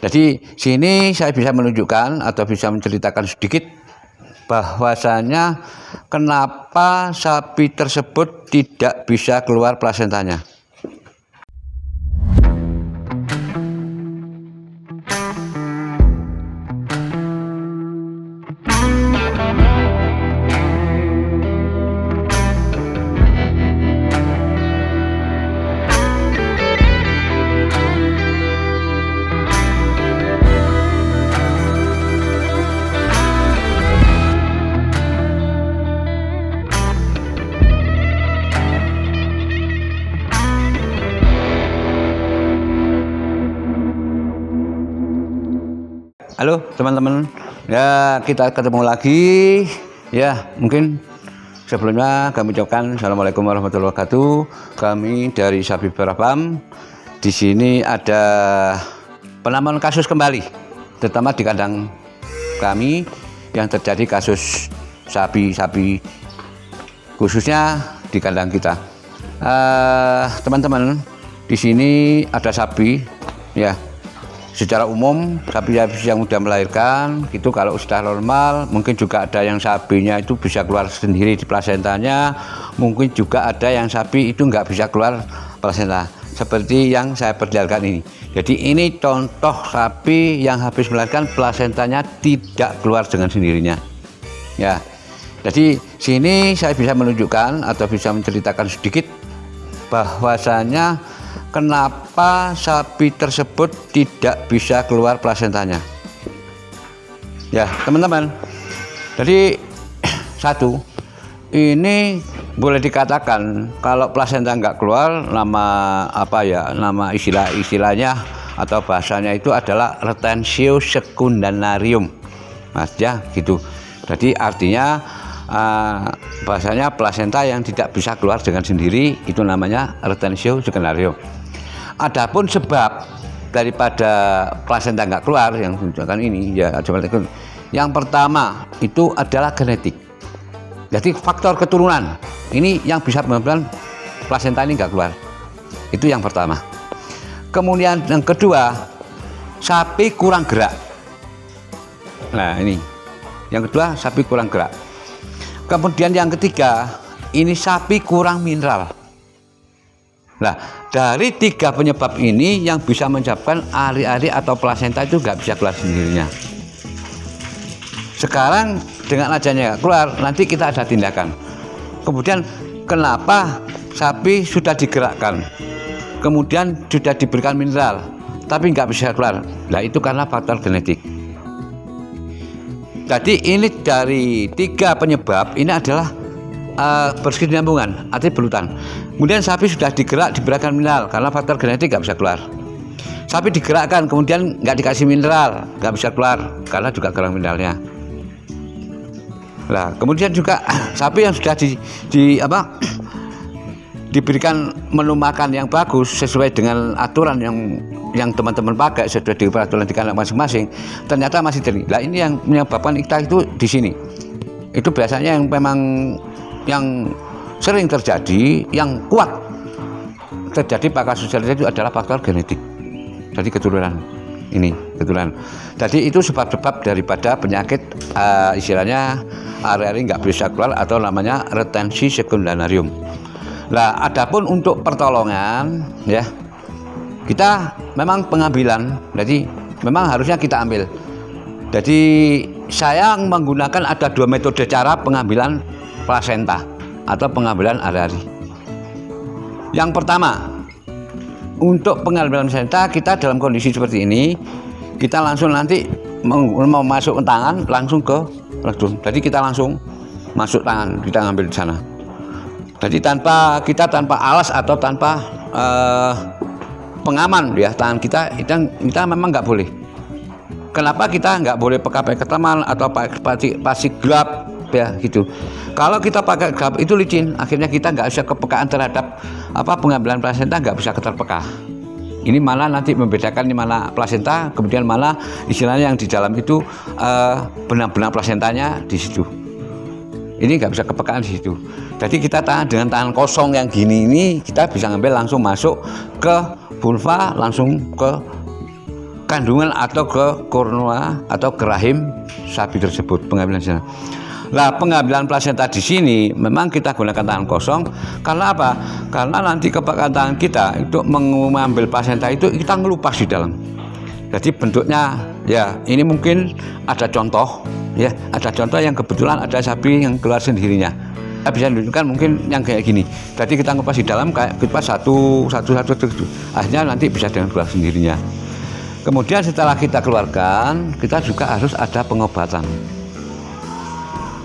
Jadi sini saya bisa menunjukkan atau bisa menceritakan sedikit bahwasanya kenapa sapi tersebut tidak bisa keluar plasentanya. Halo teman-teman, ya kita ketemu lagi. Ya mungkin sebelumnya kami ucapkan Assalamualaikum warahmatullahi wabarakatuh. Kami dari Sapi Berapam. Di sini ada penambahan kasus kembali, terutama di kandang kami yang terjadi kasus sapi-sapi, khususnya di kandang kita. Teman-teman, di sini ada sapi, ya. Secara umum sapi yang sudah melahirkan itu kalau sudah normal, mungkin juga ada yang sapinya itu bisa keluar sendiri di plasentanya, mungkin juga ada yang sapi itu nggak bisa keluar plasenta seperti yang saya perlihatkan ini. Jadi ini contoh sapi yang habis melahirkan plasentanya tidak keluar dengan sendirinya, ya. Jadi sini saya bisa menunjukkan atau bisa menceritakan sedikit bahwasanya kenapa sapi tersebut tidak bisa keluar plasentanya. Ya teman-teman, jadi satu, ini boleh dikatakan kalau plasenta nggak keluar, nama istilahnya atau bahasanya itu adalah retensio secundarium, mas ya gitu. Jadi artinya bahasanya plasenta yang tidak bisa keluar dengan sendiri itu namanya retensio secundarium. Adapun sebab daripada plasenta nggak keluar yang tunjukkan ini, ya yang pertama itu adalah genetik. Jadi faktor keturunan ini yang bisa menyebabkan plasenta ini nggak keluar. Itu yang pertama. Kemudian yang kedua, sapi kurang gerak. Nah ini yang kedua, sapi kurang gerak. Kemudian yang ketiga, ini sapi kurang mineral. Nah, dari tiga penyebab ini yang bisa menyebabkan ari-ari atau plasenta itu nggak bisa keluar sendirinya. Sekarang dengan adanya keluar, nanti kita ada tindakan. Kemudian kenapa sapi sudah digerakkan, kemudian sudah diberikan mineral, tapi nggak bisa keluar? Nah, itu karena faktor genetik. Jadi ini dari tiga penyebab ini adalah berkesinambungan, artinya berurutan. Kemudian sapi sudah diberikan mineral karena faktor genetik nggak bisa keluar. Sapi digerakkan kemudian nggak dikasih mineral, nggak bisa keluar karena juga kurang mineralnya. Nah kemudian juga sapi yang sudah diberikan menu makan yang bagus sesuai dengan aturan yang teman-teman pakai sesuai dengan peraturan di kandang masing-masing, ternyata masih terjadi. Nah ini yang menyebabkan kita itu di sini. Itu biasanya yang memang yang sering terjadi, yang kuat terjadi pada kasus itu adalah faktor genetik. Jadi keturunan ini, keturunan. Jadi itu sebab-sebab daripada penyakit istilahnya ari-ari nggak bisa keluar atau namanya retensi secundarium. Nah, adapun untuk pertolongan, ya kita memang pengambilan, jadi memang harusnya kita ambil. Jadi saya menggunakan ada dua metode cara pengambilan plasenta atau pengambilan ari-ari. Yang pertama, untuk pengambilan plasenta kita dalam kondisi seperti ini, kita langsung nanti mau masuk tangan langsung ke rectum. Jadi kita langsung masuk tangan, kita ngambil di sana. Jadi tanpa alas atau tanpa pengaman ya tangan kita memang nggak boleh. Kenapa kita nggak boleh pakai keteman atau pakai plastik gelap ya gitu. Kalau kita pakai gelap itu licin, akhirnya kita nggak bisa kepekaan terhadap pengambilan plasenta, nggak bisa terpeka. Ini malah nanti membedakan di mana plasenta, kemudian mana istilahnya yang di dalam itu benang-benang plasentanya di situ. Ini nggak bisa kepekaan di situ. Jadi kita dengan tangan kosong yang gini ini kita bisa ngambil langsung masuk ke vulva, langsung ke kandungan atau ke kornea atau ke rahim sapi tersebut, pengambilan plasenta. Nah, pengambilan plasenta di sini memang kita gunakan tangan kosong. Karena apa? Karena nanti kepakan tangan kita itu mengambil plasenta itu kita ngelupas di dalam. Jadi bentuknya ya ini mungkin ada contoh ya, ada contoh yang kebetulan ada sapi yang keluar sendirinya. Kita bisa menunjukkan mungkin yang kayak gini. Jadi kita ngelupas di dalam kayak kita satu, akhirnya nanti bisa dengan keluar sendirinya. Kemudian setelah kita keluarkan, kita juga harus ada pengobatan.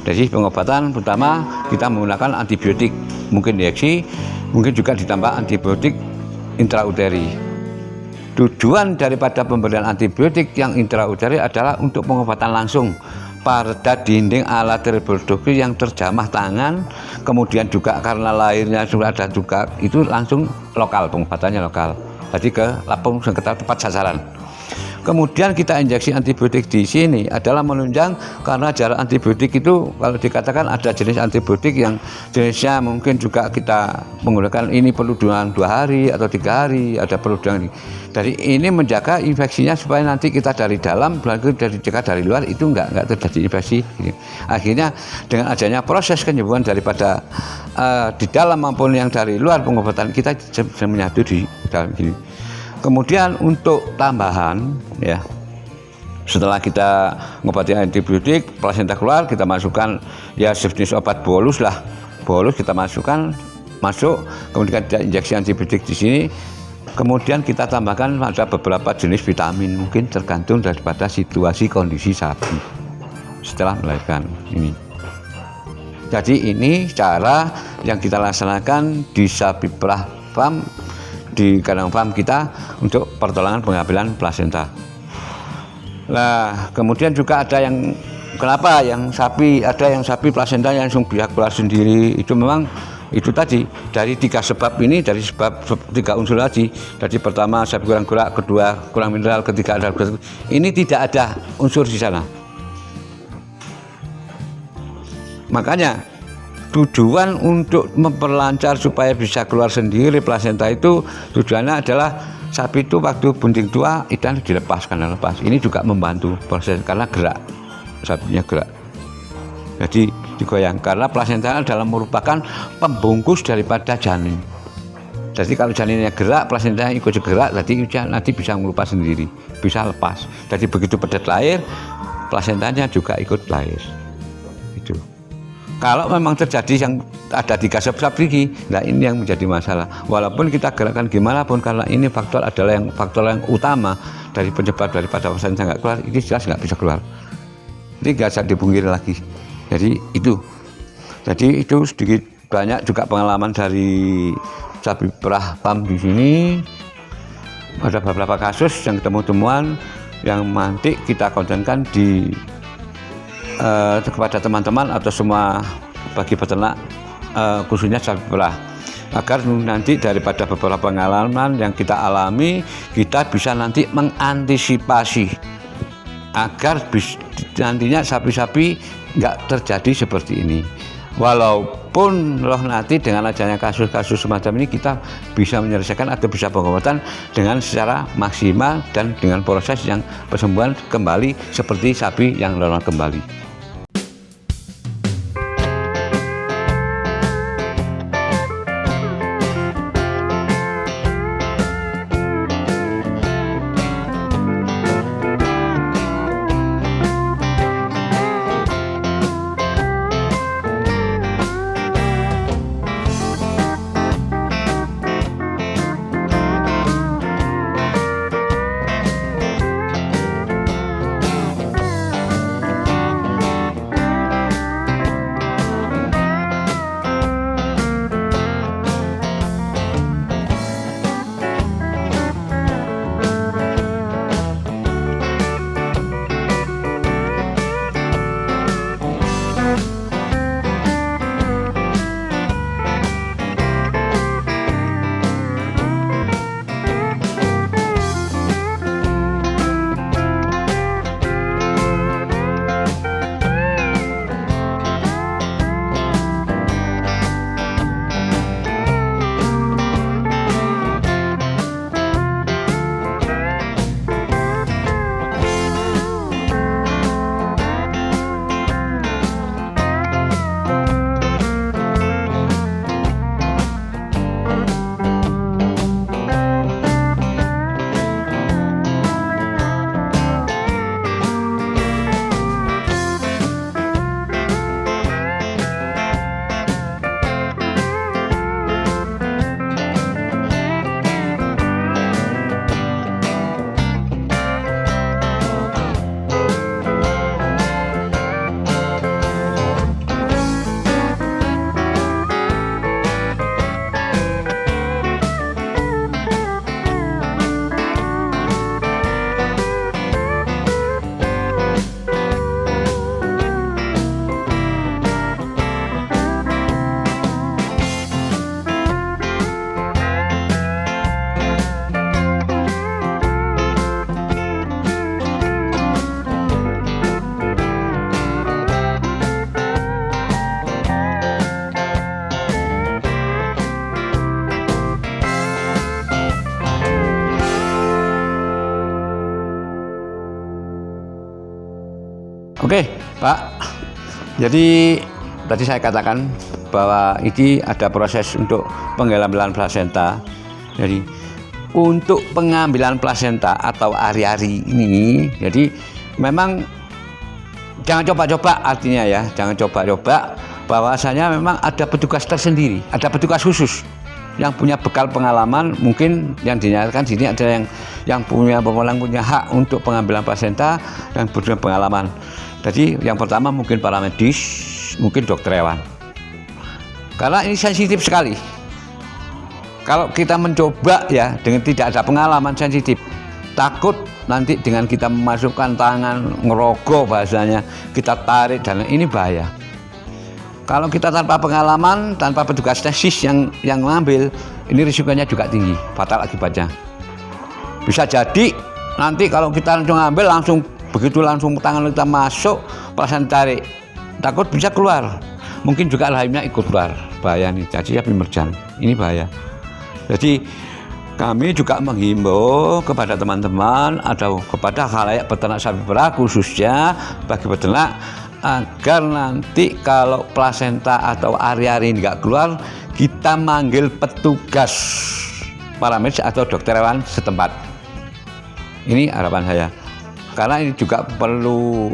Jadi pengobatan pertama kita menggunakan antibiotik, mungkin injeksi, mungkin juga ditambah antibiotik intrauteri. Tujuan daripada pemberian antibiotik yang intrauteri adalah untuk pengobatan langsung pada dinding alat reproduksi yang terjamah tangan, kemudian juga karena lahirnya sudah ada juga itu langsung lokal, pengobatannya lokal. Jadi ke lapung sekitar tepat sasaran. Kemudian kita injeksi antibiotik di sini adalah menunjang karena jarak antibiotik itu kalau dikatakan ada jenis antibiotik yang jenisnya mungkin juga kita menggunakan ini perlu 2 hari atau 3 hari, ada perlu dengan dari ini menjaga infeksinya supaya nanti kita dari dalam dari luar itu enggak terjadi infeksi. Akhirnya dengan adanya proses penyembuhan daripada di dalam maupun yang dari luar, pengobatan kita bisa menyatu di dalam ini. Kemudian untuk tambahan ya, setelah kita mengobati antibiotik, plasenta keluar, kita masukkan ya sejenis obat bolus lah, bolus kita masuk, kemudian kita injeksi antibiotik di sini, kemudian kita tambahkan ada beberapa jenis vitamin, mungkin tergantung daripada situasi kondisi sapi setelah melahirkan ini. Jadi ini cara yang kita laksanakan di sapi perah farm, di kandang farm kita untuk pertolongan pengambilan plasenta. Nah, kemudian juga ada yang kenapa yang sapi plasenta yang langsung bisa keluar sendiri, itu memang itu tadi dari 3 sebab ini, dari sebab 3 unsur tadi. Jadi pertama sapi kurang gerak, kedua kurang mineral, ketiga ada ini tidak ada unsur di sana. Makanya tujuan untuk memperlancar supaya bisa keluar sendiri plasenta itu tujuannya adalah sapi itu waktu bunting tua itu dilepaskan. Ini juga membantu proses karena gerak, sapinya gerak. Jadi digoyang karena plasenta adalah merupakan pembungkus daripada janin. Jadi kalau janinnya gerak, plasentanya ikut gerak, nanti bisa melupas sendiri, bisa lepas. Jadi begitu pedet lahir, plasentanya juga ikut lahir. Itu. Kalau memang terjadi yang ada 3 sebab gigi, nah ini yang menjadi masalah. Walaupun kita gerakkan gimana pun, karena ini faktor adalah faktor yang utama dari penyebab daripada plasenta nggak keluar, ini jelas nggak bisa keluar. Ini nggak bisa dipungkiri lagi. Jadi itu sedikit banyak juga pengalaman dari sapi perah farm di sini. Ada beberapa kasus yang temuan yang nanti kita kontenkan di kepada teman-teman atau semua bagi peternak, khususnya sapi perah, agar nanti daripada beberapa pengalaman yang kita alami, kita bisa nanti mengantisipasi agar nantinya sapi-sapi nggak terjadi seperti ini. Walaupun nanti dengan adanya kasus-kasus semacam ini kita bisa menyelesaikan atau bisa pengobatan dengan secara maksimal dan dengan proses yang penyembuhan kembali seperti sapi yang normal kembali. Oke, Pak. Jadi tadi saya katakan bahwa ini ada proses untuk pengambilan plasenta. Jadi untuk pengambilan plasenta atau ari-ari ini, jadi memang jangan coba-coba, artinya ya, jangan coba-coba. Bahwasanya memang ada petugas tersendiri, ada petugas khusus yang punya bekal pengalaman. Mungkin yang dinyatakan sini ada yang punya hak untuk pengambilan plasenta dan punya pengalaman. Jadi yang pertama mungkin para medis, mungkin dokter hewan. Karena ini sensitif sekali. Kalau kita mencoba ya dengan tidak ada pengalaman, sensitif. Takut nanti dengan kita memasukkan tangan, ngerogoh bahasanya, kita tarik, dan ini bahaya. Kalau kita tanpa pengalaman, tanpa petugas teknis yang mengambil, ini risikonya juga tinggi, fatal akibatnya. Bisa jadi nanti kalau kita langsung ambil, begitu langsung tangan kita masuk, plasenta tarik, takut bisa keluar. Mungkin juga rahimnya ikut keluar, bahaya nih. Jadi ya pemerjan, ini bahaya. Jadi kami juga menghimbau kepada teman-teman atau kepada khalayak peternak sapi perah, khususnya bagi peternak, agar nanti kalau plasenta atau ari-ari nggak keluar, kita manggil petugas paramedis atau dokter hewan setempat. Ini harapan saya. Karena ini juga perlu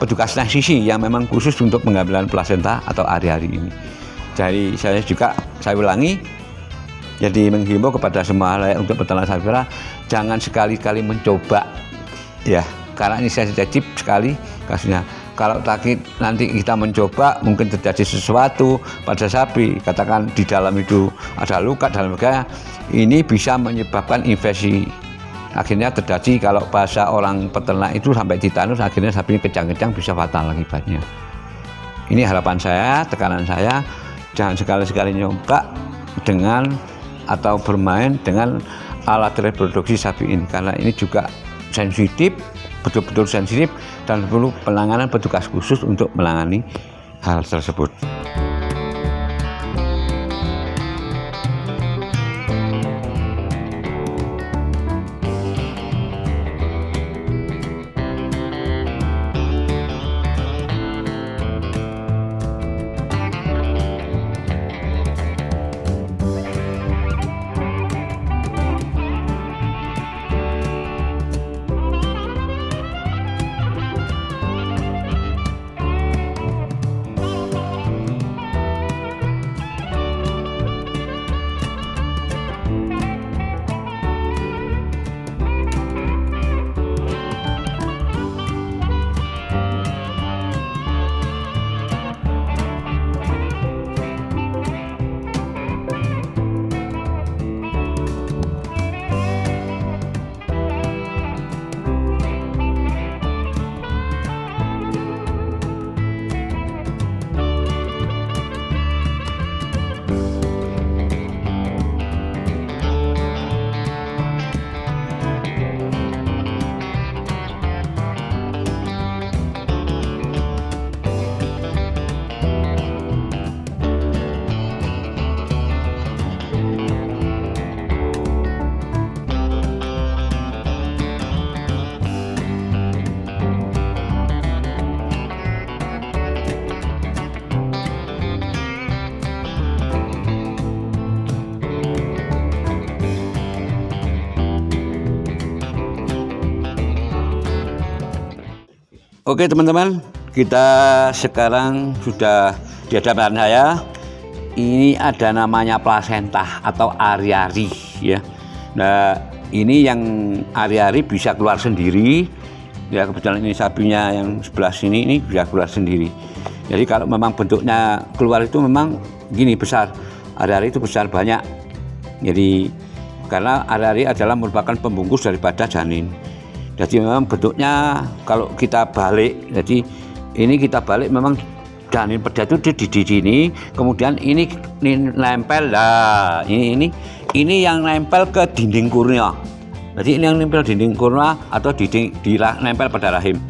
petugas teknisi yang memang khusus untuk pengambilan plasenta atau ari-ari ini. Jadi saya ulangi, jadi menghimbau kepada semua khalayak untuk peternak sapi perah, jangan sekali-kali mencoba ya, karena ini sensitif sekali kasusnya. Kalau nanti kita mencoba, mungkin terjadi sesuatu pada sapi, katakan di dalam itu ada luka dalam mereka, ini bisa menyebabkan infeksi. Akhirnya terjadi, kalau bahasa orang peternak itu sampai titanus, akhirnya sapi kejang-kejang, bisa fatal akibatnya. Ini harapan saya, tekanan saya, jangan sekali-sekali nyoba dengan atau bermain dengan alat reproduksi sapi ini, karena ini juga sensitif, betul-betul sensitif, dan perlu penanganan petugas khusus untuk menangani hal tersebut. Oke teman-teman, kita sekarang sudah di hadapan saya. Ini ada namanya plasenta atau ari-ari ya. Nah ini yang ari-ari bisa keluar sendiri ya, kebetulan ini sapinya yang sebelah sini ini bisa keluar sendiri. Jadi kalau memang bentuknya keluar itu memang gini besar, ari-ari itu besar banyak. Jadi karena ari-ari adalah merupakan pembungkus daripada janin. Jadi memang bentuknya kalau kita balik, jadi ini kita balik memang janin perda itu di sini, kemudian ini nempel lah, ini yang nempel ke dinding kurnia. Jadi ini yang nempel dinding kurnia atau nempel pada rahim.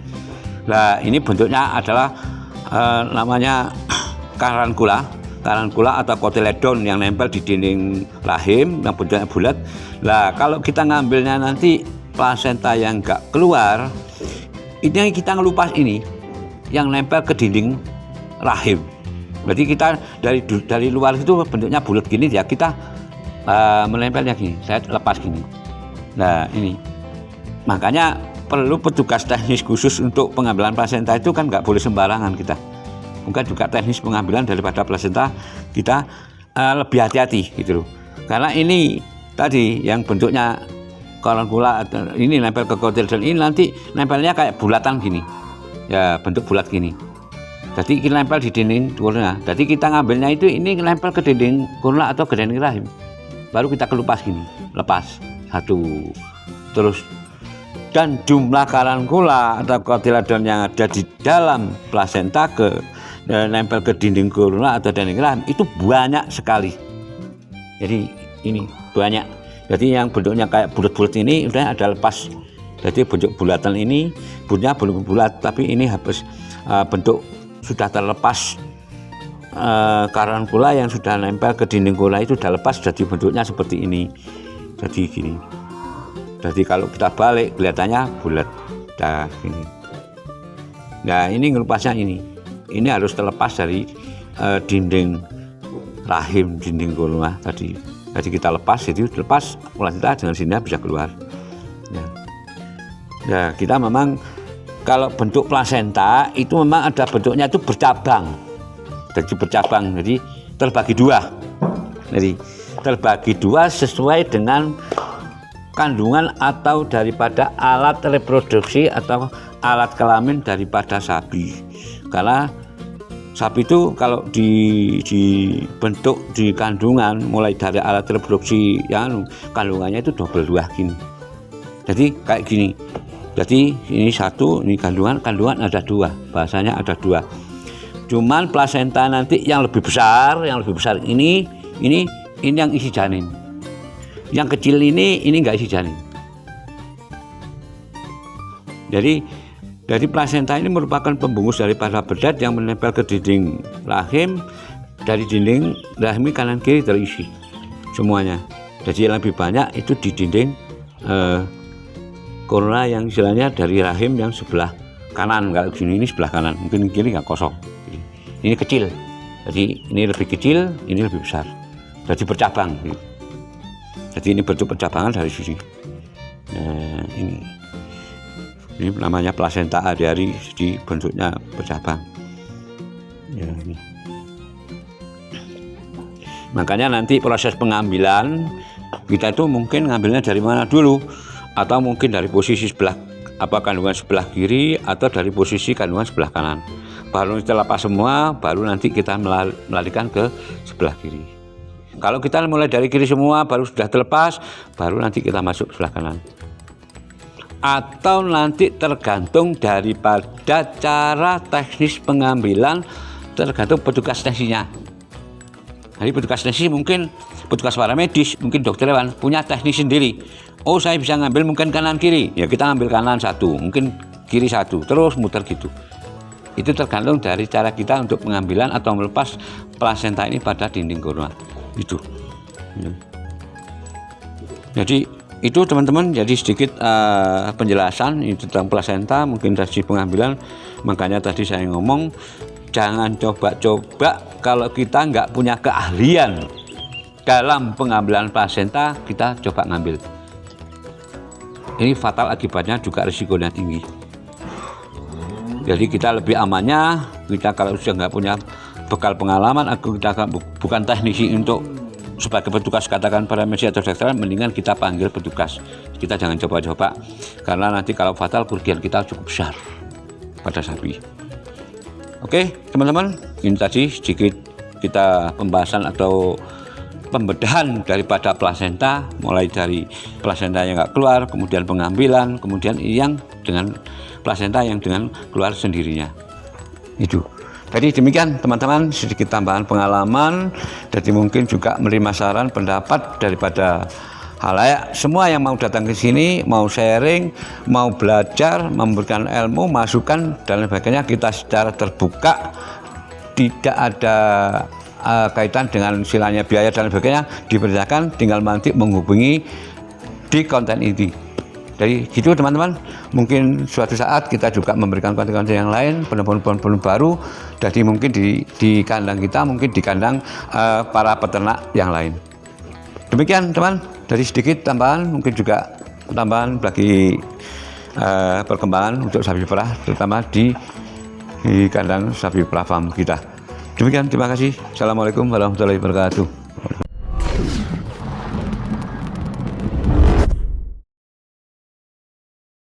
Nah ini bentuknya adalah namanya karankula atau kotiledon yang nempel di dinding rahim yang bentuknya bulat. Nah kalau kita ngambilnya nanti plasenta yang enggak keluar, ini yang kita ngelupas ini. yang nempel ke dinding rahim. Berarti kita dari luar itu bentuknya bulat gini ya, kita menempelnya gini, saya lepas gini. Nah ini makanya perlu petugas teknis khusus untuk pengambilan plasenta itu kan nggak boleh sembarangan kita. Bukan juga teknis pengambilan daripada plasenta kita lebih hati-hati gitu loh. Karena ini tadi yang bentuknya koronkula ini nempel ke kotilodon, ini nanti nempelnya kayak bulatan gini. Ya bentuk bulat gini. Jadi kita nempel di dinding kornea. Jadi kita ngambilnya itu ini nempel ke dinding kornea atau ke dinding rahim. Baru kita kelupas gini, lepas satu. Terus dan jumlah koronkula atau kotilodon yang ada di dalam plasenta nempel ke dinding kornea atau dinding rahim itu banyak sekali. Jadi ini banyak. Jadi yang bentuknya kayak bulat-bulat ini udah ada lepas. Jadi bentuk bulatan ini bentuknya belum bulat, tapi ini habis bentuk sudah terlepas koronkula yang sudah nempel ke dinding kornea itu sudah lepas, jadi bentuknya seperti ini. Jadi gini. Jadi kalau kita balik kelihatannya bulat. Nah gini. Nah ini ngelupasnya ini. Ini harus terlepas dari dinding rahim, dinding kornea tadi. Jadi kita lepas, jadi lepas plasenta dengan sini bisa keluar. Ya kita memang kalau bentuk plasenta itu memang ada bentuknya itu bercabang. Jadi bercabang, jadi terbagi dua. Jadi terbagi dua sesuai dengan kandungan atau daripada alat reproduksi atau alat kelamin daripada sapi. Karena sapi itu kalau dibentuk di kandungan mulai dari alat reproduksi yang kandungannya itu double 2 gini. Jadi kayak gini. Jadi ini satu, ini kandungan ada 2, bahasanya ada 2. Cuman plasenta nanti yang lebih besar ini yang isi janin. Yang kecil ini enggak isi janin. Jadi plasenta ini merupakan pembungkus daripada bedat yang menempel ke dinding rahim. Dari dinding rahim kanan kiri terisi semuanya. Jadi yang lebih banyak itu di dinding kornea yang istilahnya dari rahim yang sebelah kanan. Kalau gini ini sebelah kanan, mungkin kiri nggak kosong. Ini kecil, jadi ini lebih kecil, ini lebih besar. Jadi bercabang. Jadi ini bentuk percabangan dari sini. Nah, ini namanya plasenta aviari, di bentuknya bercabang. Ya, ini. Makanya nanti proses pengambilan kita itu mungkin ngambilnya dari mana dulu, atau mungkin dari posisi kandungan sebelah kiri atau dari posisi kandungan sebelah kanan. Baru setelah lepas semua, baru nanti kita melarikan ke sebelah kiri. Kalau kita mulai dari kiri semua, baru sudah terlepas, baru nanti kita masuk sebelah kanan. Atau nanti tergantung daripada cara teknis pengambilan, tergantung petugas teknisnya. Jadi petugas teknis mungkin petugas paramedis, mungkin dokter hewan punya teknis sendiri. Oh saya bisa ngambil mungkin kanan kiri, ya kita ambil kanan satu, mungkin kiri satu, terus muter gitu. Itu tergantung dari cara kita untuk pengambilan atau melepas plasenta ini pada dinding kornea. Itu. Jadi itu teman-teman, jadi sedikit penjelasan itu tentang plasenta, mungkin dari pengambilan. Makanya tadi saya ngomong jangan coba-coba kalau kita nggak punya keahlian dalam pengambilan plasenta, kita coba ngambil. Ini fatal akibatnya, juga risikonya tinggi. Jadi kita lebih amannya, kita kalau sudah nggak punya bekal pengalaman, atau kita bukan teknisi untuk sebagai petugas katakan paramedis atau dokter, mendingan kita panggil petugas. Kita jangan coba-coba, karena nanti kalau fatal kerugian kita cukup besar pada sapi. Oke teman-teman, ini tadi sedikit kita pembahasan atau pembedahan daripada plasenta, mulai dari plasenta yang nggak keluar, kemudian pengambilan, kemudian yang dengan plasenta yang dengan keluar sendirinya. Itu. Jadi demikian teman-teman, sedikit tambahan pengalaman. Jadi mungkin juga menerima saran pendapat daripada halayak semua yang mau datang ke sini, mau sharing, mau belajar, memberikan ilmu, masukan dan sebagainya, kita secara terbuka, tidak ada kaitan dengan silanya biaya dan sebagainya, dipersilakan, tinggal nanti menghubungi di konten ini. Jadi gitu teman-teman, mungkin suatu saat kita juga memberikan konten-konten yang lain, penelpon-penelpon baru, jadi mungkin di kandang kita, mungkin di kandang para peternak yang lain. Demikian teman, dari sedikit tambahan, mungkin juga tambahan bagi perkembangan untuk sapi perah, terutama di kandang sapi perah farm kita. Demikian, terima kasih. Assalamualaikum warahmatullahi wabarakatuh.